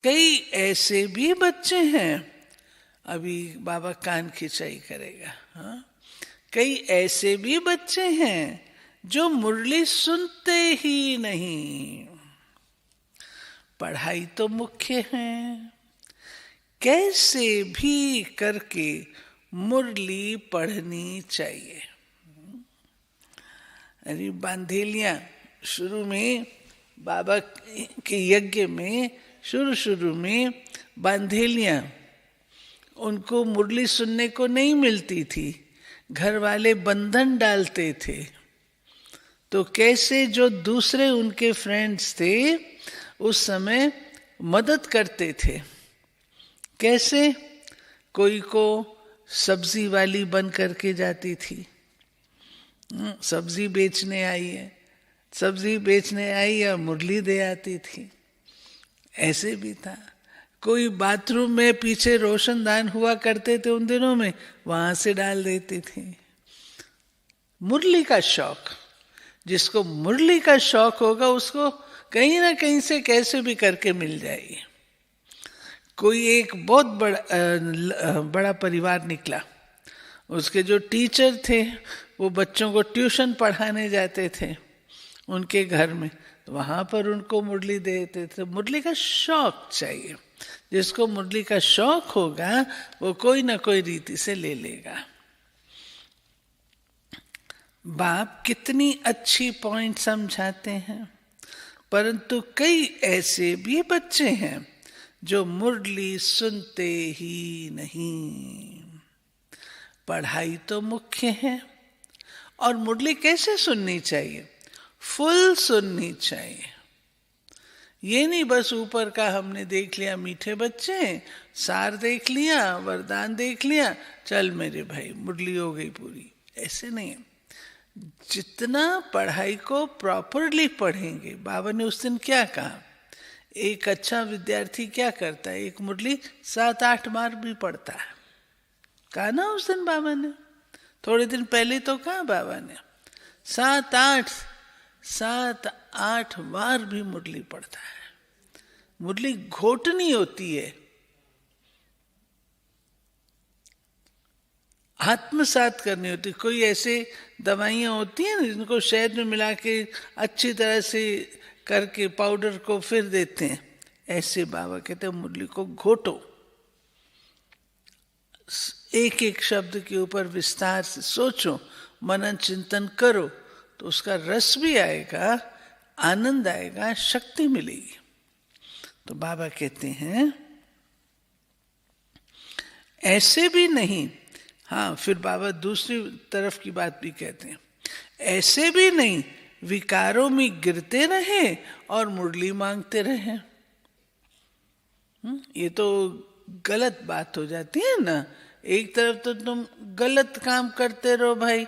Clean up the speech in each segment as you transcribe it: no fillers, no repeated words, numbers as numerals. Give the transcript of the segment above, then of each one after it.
कई ऐसे भी बच्चे हैं, अभी बाबा कान खिंचाई करेगा, हाँ, कई ऐसे भी बच्चे हैं जो मुरली सुनते ही नहीं। पढ़ाई तो मुख्य है, कैसे भी करके मुरली पढ़नी चाहिए। अरे बांधेलियां शुरू में बाबा के यज्ञ में शुरू में बांधेलियां, उनको मुरली सुनने को नहीं मिलती थी, घर वाले बंधन डालते थे। तो कैसे जो दूसरे उनके फ्रेंड्स थे उस समय मदद करते थे, कैसे कोई को सब्जी वाली बन करके जाती थी, सब्जी बेचने आई है, सब्जी बेचने आई और मुरली दे आती थी। ऐसे भी था, कोई बाथरूम में पीछे रोशनदान हुआ करते थे उन दिनों में, वहां से डाल देती थी। मुरली का शौक, जिसको मुरली का शौक होगा उसको कहीं ना कहीं से कैसे भी करके मिल जाएगी। कोई एक बहुत बड़ा परिवार निकला, उसके जो टीचर थे वो बच्चों को ट्यूशन पढ़ाने जाते थे उनके घर में, तो वहां पर उनको मुरली देते थे। मुरली का शौक चाहिए, जिसको मुरली का शौक होगा वो कोई ना कोई रीति से ले लेगा। बाप कितनी अच्छी पॉइंट समझाते हैं, परंतु कई ऐसे भी बच्चे हैं जो मुरली सुनते ही नहीं। पढ़ाई तो मुख्य है, और मुरली कैसे सुननी चाहिए? फुल सुननी चाहिए। ये नहीं बस ऊपर का हमने देख लिया, मीठे बच्चे, सार देख लिया, वरदान देख लिया, चल मेरे भाई मुरली हो गई पूरी, ऐसे नहीं। जितना पढ़ाई को प्रॉपरली पढ़ेंगे, बाबा ने उस दिन क्या कहा, एक अच्छा विद्यार्थी क्या करता है, एक मुरली 7-8 बार भी पढ़ता है, कहा ना उस दिन बाबा ने, थोड़े दिन पहले तो कहा बाबा ने, 7-8 बार भी मुरली पढ़ता है। मुरली घोटनी होती है, आत्मसात करनी होती। कोई ऐसे दवाइयाँ होती हैं जिनको शहद में मिला के अच्छी तरह से करके पाउडर को फिर देते हैं, ऐसे बाबा कहते हैं मुरली को घोटो, एक एक शब्द के ऊपर विस्तार से सोचो, मनन चिंतन करो, तो उसका रस भी आएगा, आनंद आएगा, शक्ति मिलेगी। तो बाबा कहते हैं ऐसे भी नहीं। हाँ, फिर बाबा दूसरी तरफ की बात भी कहते हैं, ऐसे भी नहीं विकारों में गिरते रहे और मुरली मांगते रहे। ये तो गलत बात हो जाती है ना। एक तरफ तो तुम गलत काम करते रहो भाई,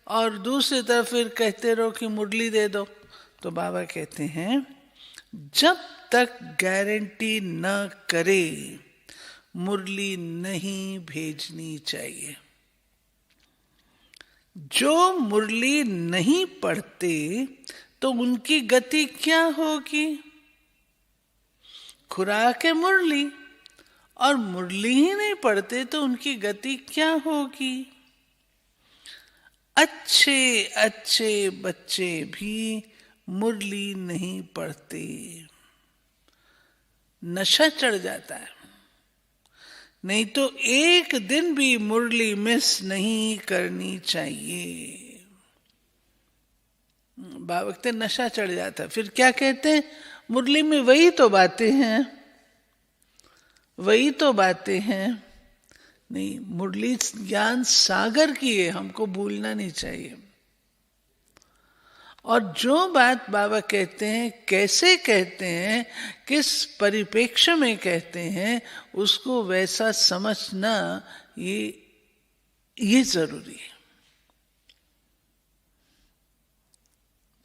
और दूसरी तरफ फिर कहते रहो कि मुरली दे दो। तो बाबा कहते हैं जब तक गारंटी न करे मुरली नहीं भेजनी चाहिए। जो मुरली नहीं पढ़ते तो उनकी गति क्या होगी? खुराक है मुरली, और मुरली ही नहीं पढ़ते तो उनकी गति क्या होगी? अच्छे अच्छे बच्चे भी मुरली नहीं पढ़ते, नशा चढ़ जाता है। नहीं तो एक दिन भी मुरली मिस नहीं करनी चाहिए। बाबा कहते नशा चढ़ जाता है। फिर क्या कहते हैं, मुरली में वही तो बातें हैं, वही तो बातें हैं। नहीं, मुरली ज्ञान सागर की है, हमको भूलना नहीं चाहिए। और जो बात बाबा कहते हैं, कैसे कहते हैं, किस परिप्रेक्ष्य में कहते हैं, उसको वैसा समझना ये जरूरी है।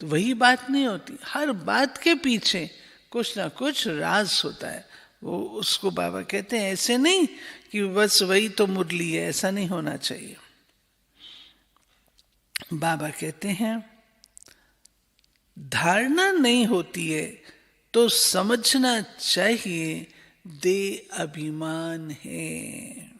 तो वही बात नहीं होती, हर बात के पीछे कुछ ना कुछ राज होता है। वो उसको बाबा कहते हैं ऐसे नहीं कि बस वही तो मुरली है, ऐसा नहीं होना चाहिए। बाबा कहते हैं धारणा नहीं होती है तो समझना चाहिए दे अभिमान है।